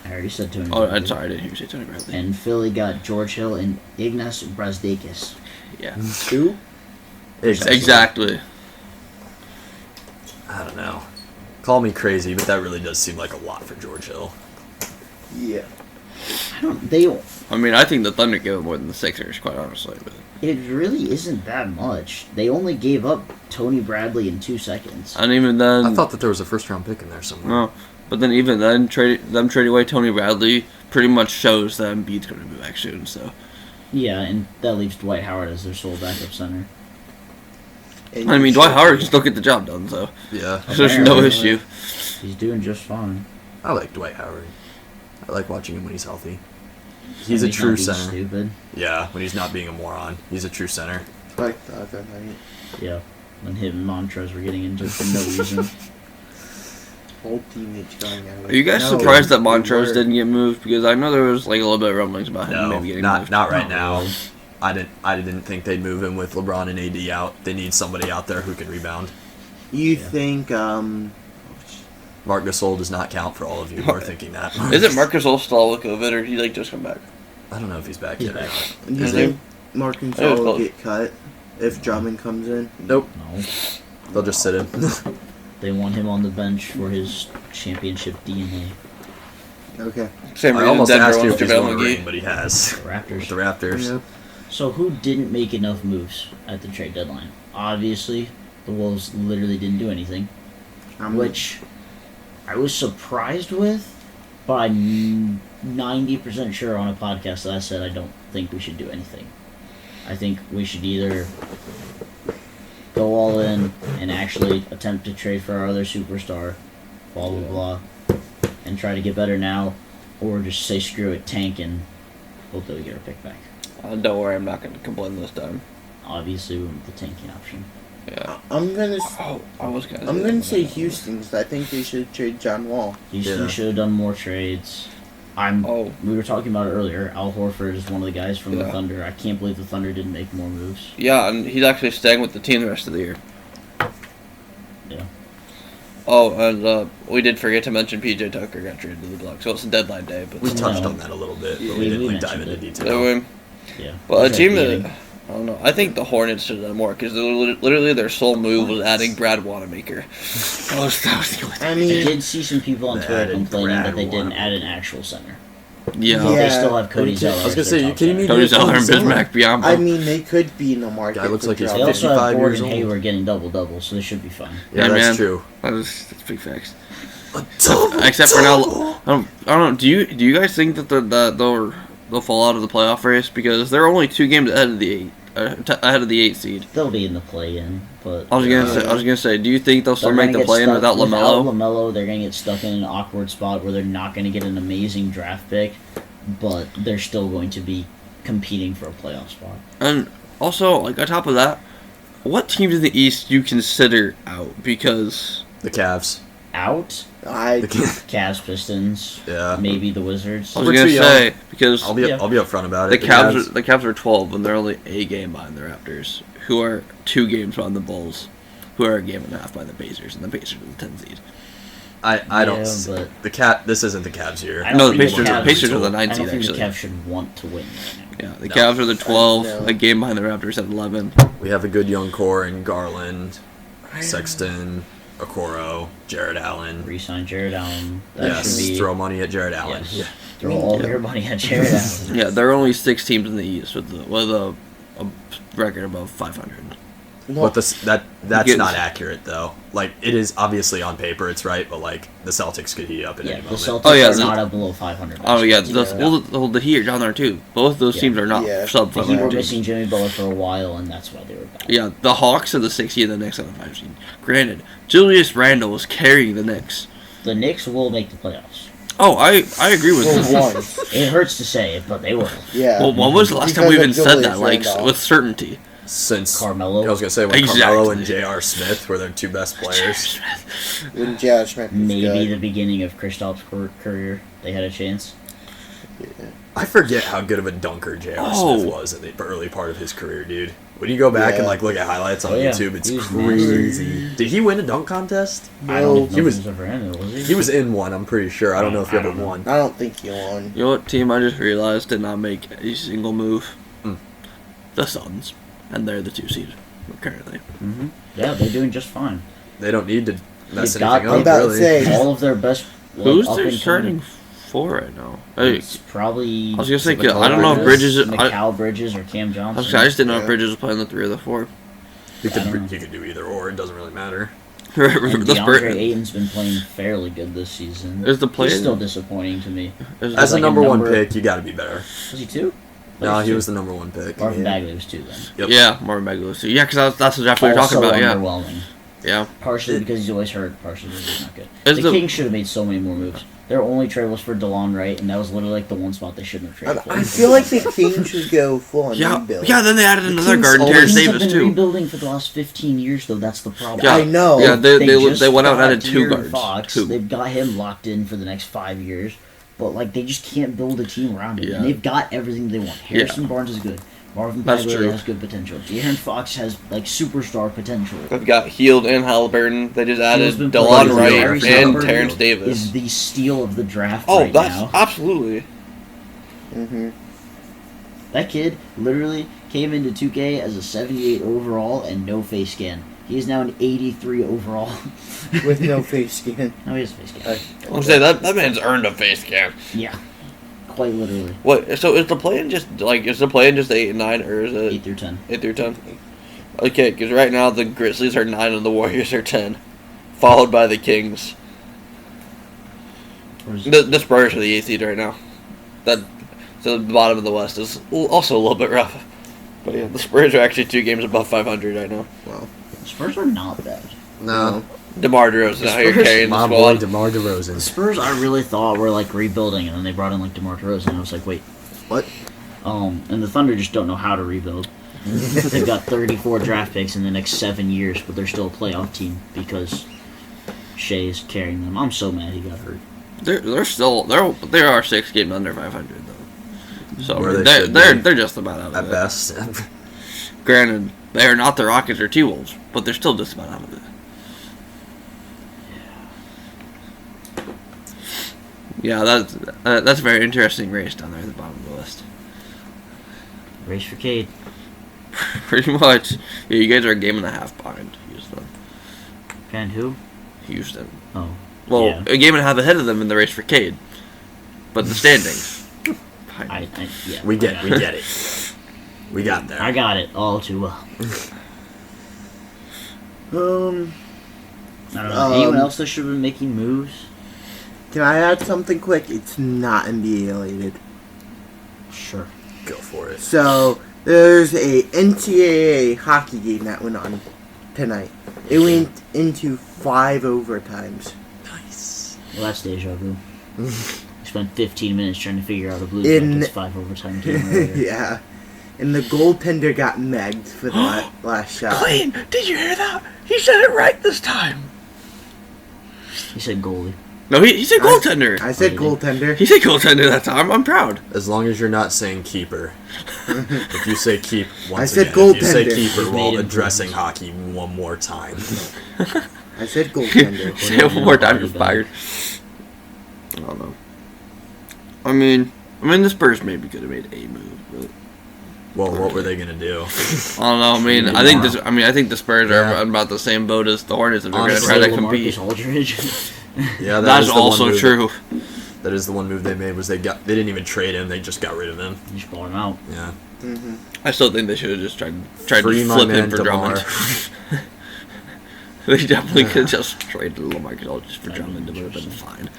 I already said Tony. Oh, Bradley. I'm sorry, I didn't hear you say Tony Bradley. And Philly got George Hill and Ignas Brazdeikis. Yeah, Who? exactly. I don't know. Call me crazy, but that really does seem like a lot for George Hill. Yeah. I don't. They. I mean, I think the Thunder gave him more than the Sixers, quite honestly. But It really isn't that much. They only gave up Tony Bradley in 2 seconds. and even then, I thought that there was a first round pick in there somewhere. no. But then even then, trading away Tony Bradley pretty much shows that Embiid's going to be back soon. So Yeah, and that leaves Dwight Howard as their sole backup center. And I mean, you Dwight should- Howard can still get the job done. So Yeah, there's no Apparently. issue. He's doing just fine. I like Dwight Howard. I like watching him when he's healthy. He's And a true not being center. Stupid. Yeah, when he's not being a moron. He's a true center. Like the other night. Yeah. When him and Montrez were getting into for no reason. Whole teammates going out. Are you guys No, surprised that they Montrez were. didn't get moved? Because I know there was like a little bit of rumblings about him No, maybe getting not moved. right Not now. really. I didn't think they'd move him with LeBron and AD out. They need somebody out there who can rebound. You think, Marc Gasol does not count for all of you who are thinking that. Isn't Marc Gasol still with COVID, or did he like just come back? I don't know if he's back He's yet. back. do you Is think Mark and I think it was Saul will close. get cut if Drummond comes in? Nope. No. They'll just sit him. They want him on the bench for his championship DNA. Okay. Same I reason almost Denver asked you wants if he's JaVale going to ring, McGee. but he has. The Raptors. With the Raptors. Yep. So who didn't make enough moves at the trade deadline? Obviously, the Wolves literally didn't do anything, which I was surprised with, but I'm 90% sure on a podcast that I said I don't think we should do anything. I think we should either go all in and actually attempt to trade for our other superstar, blah blah blah, and try to get better now, or just say screw it, tank, and hope that we get our pick back. Don't worry, I'm not going to complain this time. Obviously, we went with the tanking option. Yeah. I'm gonna I was going to. I'm gonna say Houston 'cause I think they should trade John Wall. Houston Yeah. should have done more trades. We were talking about it earlier. Al Horford is one of the guys from the Yeah. Thunder. I can't believe the Thunder didn't make more moves. Yeah, and he's actually staying with the team the rest of the year. Yeah. Oh, and we did forget to mention PJ Tucker got traded to the Bucks. So it's a deadline day, but We still. touched No. on that a little bit, Yeah, but we didn't we like, dive mentioned into it. detail. Yeah. Well, a That's team right, that beating. I don't know. I think the Hornets should have done more because literally their sole move was adding Brad Wanamaker. that was the only thing. I I mean, did see some people on They Twitter added complaining Brad that they didn't Wanamaker. add an actual center. Yeah. Yeah. They still have Cody I Zeller. I was gonna as say, their you top kidding me? center. Cody Yeah, Zeller and Cody Zeller. Bismack Biombo. I mean, they could be in the market. Guy looks for like he's Joel. They also 55 have years Gordon old. Hayward getting double-double, so they should be fine. Yeah, Yeah, that's man. true. That's big facts. A double, Except for now, double. I don't know. Do you guys think that they'll fall out of the playoff race because they're only 2 games ahead of the 8 seed? They'll be in the play-in, but I was gonna say, do you think they'll still they're make gonna the get play-in stuck without Without LaMelo? LaMelo, they're going to get stuck in an awkward spot where they're not going to get an amazing draft pick, but they're still going to be competing for a playoff spot. And also, like on top of that, what teams in the East do you consider out? Because The Cavs. Out, The I Cavs. Cavs, Pistons, Yeah. maybe the Wizards. I was We're gonna too young. say because I'll be Yeah. upfront about the it. Cavs are 12 and they're only a game behind the Raptors, who are 2 games behind the Bulls, who are a game and a half behind the Pacers, and the Pacers are the 10 seed. I don't. Yeah, but This isn't the Cavs year. I don't No, the think Pacers Cavs- Pacers are the I 9 don't seed think actually. the Cavs should want to win right now. Yeah, the No. Cavs are the 12, No. a game behind the Raptors at 11. We have a good young core in Garland, Sexton, Okoro, Jared Allen. Re-sign Jared Allen. That Yes, should be throw money at Jared Allen. yes. Yeah. Throw all Yeah. your money at Jared Allen. Yeah, there are only 6 teams in the East with a record above 500. well, But that's Because- not accurate though. Like it is obviously on paper, it's right, but like the Celtics could heat up at Yeah, any the moment. Celtics Oh, yeah, are the- not up below 500. Oh yeah, Yeah. the Heat are down there too. Both those Yeah. teams are not Yeah. sub The Heat were 500. missing Jimmy Butler for a while, and that's why they were back. Yeah, the Hawks are the 6 seed, and the Knicks are the 5 seed. Granted, Julius Randle was carrying the Knicks. The Knicks will make the playoffs. Oh, I agree with for that. one, It hurts to say it, but they will. yeah. Well, when was the last time Because we of even said Julius that, like, Randle. with certainty? Since Carmelo. I was gonna say when Exactly. Carmelo and J.R. Smith were their 2 best players. When J.R. Smith was Maybe good. the beginning of Kristaps' career, they had a chance. I forget how good of a dunker J.R. Oh. Smith was in the early part of his career, dude. When you go back and Yeah. like look at highlights on Oh, yeah. YouTube, it's He was crazy. Did he win a dunk contest? I don't even know he if was- he was ever in it, was he? He was in one, I'm pretty sure. I don't know if he I ever don't know. won. I don't think he won. You know what team I just realized did not make a single move? Hmm. The Suns. And they're the 2 seed currently. hmm Yeah, they're doing just fine. They don't need to mess They've got- anything I'm up, about to really. say- All of their best. Who's up their and starting coming- 4 right now? Hey, It's probably. I was gonna say, Mikal I don't know if Bridges. Mikal Bridges or Cam Johnson. I just didn't know if Yeah. Bridges was playing the 3 or the 4. He I don't know. could do either or. It doesn't really matter. And the DeAndre Ayton's been playing fairly good this season. Is the play- He's still disappointing to me. As a like a number 1 number- pick, you got to be better. Was he 2? No, he was the number 1 pick. Marvin Yeah. Bagley was 2 then. Yep. Yeah, Marvin Bagley. So, yeah, because that's the draft we were Also talking about. Yeah, underwhelming. yeah. Partially because he's always hurt, partially because he's not good. Is The the- Kings should have made so many more moves. Their only trade was for DeLon Wright, and that was literally like the one spot they shouldn't have traded for. I feel like the Kings should go full on Yeah, rebuild. yeah. Then they added another Kings guard, The Terrence Kings have Davis been too. rebuilding for the last 15 years, though. That's the problem. Yeah, I know. Yeah, they just went out and got added 2 De'Aaron guards. Fox. 2. They've got him locked in for the next 5 years, but like they just can't build a team around him. Yeah. And they've got everything they want. Harrison Barnes is good. Marvin That's Bagley true. has good potential. De'Aaron Fox has like superstar potential. They've got Heald and Halliburton. They just added Heald's been DeLon playing Wright Tyrese and Halliburton Terrence Davis. Is the steal of the draft Oh, right that's now. absolutely. Mm-hmm. That kid literally came into 2K as a 78 overall and no face scan. He is now an 83 overall. With no face scan. No, he has a face scan. I'll say that man's earned a face cam. Yeah. Quite literally. What? So is the play-in just 8 and 9, or is it 8 through 10. 8 through 10? Okay, because right now the Grizzlies are 9 and the Warriors are 10, followed by the Kings. The Spurs are the 8th seed right now. So the bottom of the West is also a little bit rough. But yeah, the Spurs are actually 2 games above 500 right now. Wow. The Spurs are not bad. No. DeMar DeRozan out here Spurs- carrying the My squad. boy DeMar The DeRozan. Spurs I really thought were like rebuilding, and then they brought in like DeMar DeRozan, and I was like, wait. What? And the Thunder just don't know how to rebuild. They've got 34 draft picks in the next 7 years, but they're still a playoff team because Shea is carrying them. I'm so mad he got hurt. They are 6 games under 500 though. So Where they they're should they're, be. they're just about out of At it. best. Granted, they are not the Rockets or T-Wolves, but they're still just about out of it. Yeah, that's a very interesting race down there at the bottom of the list. Race for Cade. Pretty much. Yeah, you guys are a game and a half behind Houston. And who? Houston. Oh. Well, Yeah. a game and a half ahead of them in the race for Cade. But the standings. Yeah. We get I we got get it. We got there. I got it all too well. I don't know. Anyone else that should have been making moves? Can I add something quick? It's not NBA related. Sure. Go for it. So, there's a NCAA hockey game that went on tonight. It went into 5 overtimes. Nice. Well, that's deja vu. We spent 15 minutes trying to figure out a Blue In- Jackets 5 overtime game earlier. Yeah. And the goaltender got megged for the last shot. Clean! Did you hear that? He said it right this time. He said goalie. No, he said goaltender. I said goaltender. He said goaltender that time. I'm proud. As long as you're not saying keeper. If you say keep once I said again, if you say goaltender. keeper You've while made addressing improvements. hockey one more time. I said goaltender. Say it one more time, you're fired. I don't know. I mean, the Spurs maybe could have made a move, but Well, what were they gonna do? I don't know. I think the Spurs are Yeah. on about the same boat as the Hornets, and they're going to Honestly, try to compete. LaMarcus Aldridge. Yeah, That's is the one also move true. That is the one move they made was they didn't even trade him, they just got rid of him. You just bought him out. Yeah. Mm-hmm. I still think they should have just tried Free to my flip man him for DeMar. Drummond. They definitely could have just traded LaMarcus Aldridge for Drummond. It would have been fine.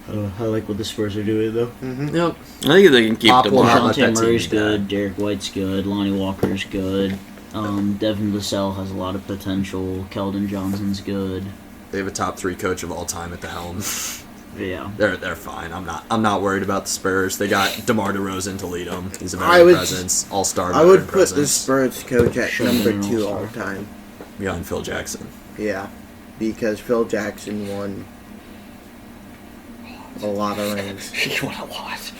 I like what the Spurs are doing, though. Mm-hmm. Yep. I think they can keep Pop will not DeMar. let that Dejounte team Murray's be bad. good. Derek White's good. Lonnie Walker's good. Devin Vassell has a lot of potential. Keldon Johnson's good. They have a top 3 coach of all time at the helm. Yeah. They're fine. I'm not worried about the Spurs. They got DeMar DeRozan to lead them. He's a I veteran would- presence, all-star I would veteran put the presence. Spurs coach at Should've been number an 2 all-star. all time. Behind Phil Jackson. Yeah. Because Phil Jackson won a lot of rings. He won a lot.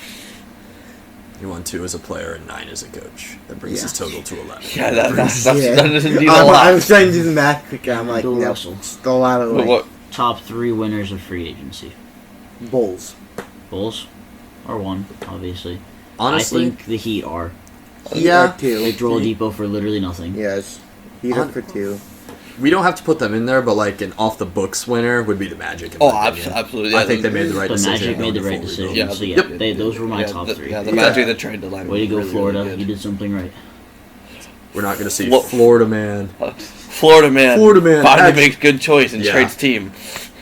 He won 2 as a player and 9 as a coach. That brings Yeah. his total to 11. Yeah, that's Yeah. that is indeed a I lot. was trying to do the math quick. I'm like, Bill no, Russell. still a lot of But what? Top 3 winners of free agency. Bulls. Bulls are one, obviously. Honestly, I think the Heat are. Yeah. They 2. throw Oladipo for literally nothing. Yes. Heat up for 2. we don't have to put them in there, but like an off-the-books winner would be the Magic. In Oh, my opinion. absolutely. I think they made the right The decision. Magic made the going right full decision. rebuild. Yeah, So yeah, yep. those were my Yeah, top 3. Yeah, the Yeah. Magic that trade deadline. Way to go, really, Florida. Really You good. did something right. We're not going to see Well- Florida man. Florida man. Florida man Finally act- makes good choice and Yeah. trades team.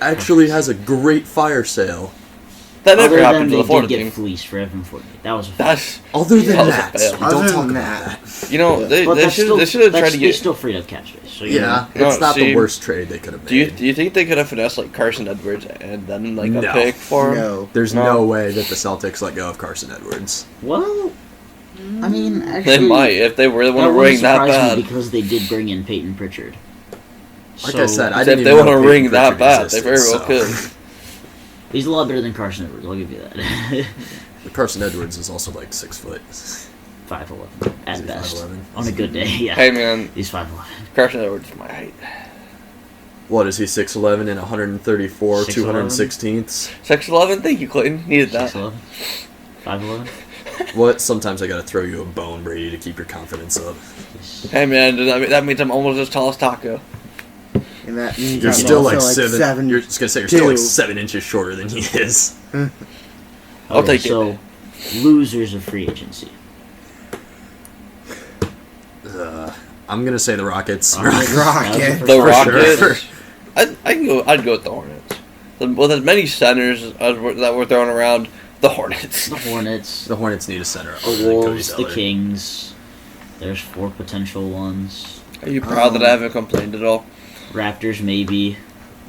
Actually has a great fire sale. That never Other happened than to they the Florida did get team. fleeced for Evan Fournier. That was a That's Other than That was a that, fail. we Other don't than talk about that. that. you know Yeah. they But they that's should still, they should have tried to they get. still freed up cap space. So you Yeah, No, it's not see, the worst trade they could have made. Do you think they could have finessed like Carson Edwards and then like a No. pick for him? No. There's No. no way that the Celtics let go of Carson Edwards. Well, I mean, actually, They might if they really want to wouldn't ring that surprise me bad. because they did bring in Peyton Pritchard. Like I said, I If didn't they even want to know ring Peyton that Pritchard bad, they existed, very well so. could. He's a lot better than Carson Edwards. I'll give you that. But Carson Edwards is also like 6 foot. 5'11" at Is he best. 5'11"? On a good day, yeah. Hey man, He's 5'11". Carson Edwards is my height. What is he, 6'11" and 134, 6'11"? 216ths? 6'11", thank you, Clayton. Needed that. 6'11", 5'11". What? Sometimes I gotta throw you a bone, Brady, to keep your confidence up. Hey man, that means I'm almost as tall as Taco. And that means You're I'm still also like 7. You're just gonna say you're still like 2. 7 inches shorter than he is. I'll take it. So, losers of free agency. I'm gonna say the Rockets. Rockets. The For Rockets. sure. I'd go with the Hornets. With as many centers that we're throwing around, the Hornets. The Hornets, The Hornets need a center. the other than Cody Wolves, the Zeller. Kings. There's 4 potential ones. Are you proud that I haven't complained at all? Raptors, maybe.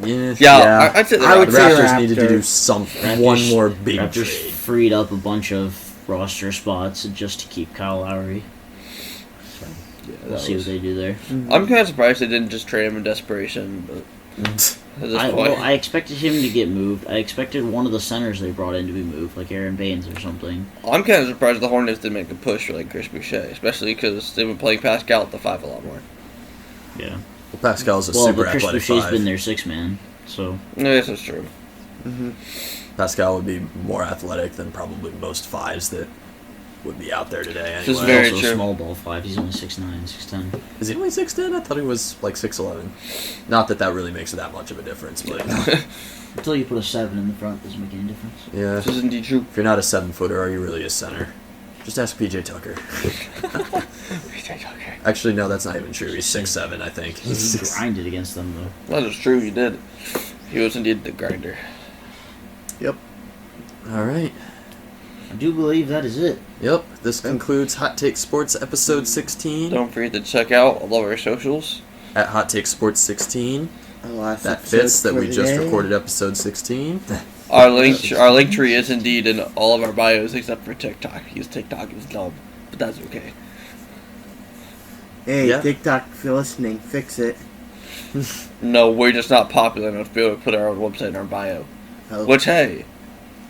Yeah. I'd say the I would The say Raptors needed to do Raptors- one more big Raptors trade. freed up a bunch of roster spots just to keep Kyle Lowry. So we'll see what they do there. I'm kind of surprised they didn't just trade him in desperation, but at this point. I expected him to get moved. I expected one of the centers they brought in to be moved, like Aaron Baines or something. I'm kind of surprised the Hornets didn't make a push for like Chris Boucher, especially because they've been playing Pascal at the 5 a lot more. Yeah. Well, Pascal's a Well, super but Chris athletic Boucher's 5. been their 6-man, so No, yes, that's true. Pascal would be more athletic than probably most 5s that would be out there today This is anyway. very also true. a small ball 5. He's only 6'9", 6'10". Is he only 6'10"? I thought he was like 6'11". Not that that really makes that much of a difference, but Until you put a 7 in the front, doesn't make any difference. yeah. This is indeed true. If you're not a 7-footer, are you really a center? Just ask PJ Tucker. Actually, no, that's not even true. He's 6'7", I think. He grinded against them, though. That is true, he did. He was indeed the grinder. Yep. All right. I do believe that is it. Yep. This concludes Hot Take Sports episode 16 Don't forget to check out all of our socials. at Hot Take Sports 16. Our last That episode fits that for we the just day. recorded episode 16. Our link tree is indeed in all of our bios except for TikTok, because TikTok is dumb, but that's okay. Hey, Yeah. TikTok, if you're listening, fix it. No, we're just not popular enough to be able to put our own website in our bio. Oh. Which, hey,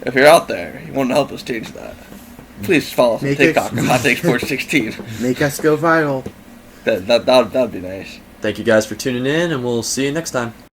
if you're out there, you want to help us change that, please follow us on Make it- TikTok at Hot Take Sports 16. Make us go viral. That'd be nice. Thank you guys for tuning in, and we'll see you next time.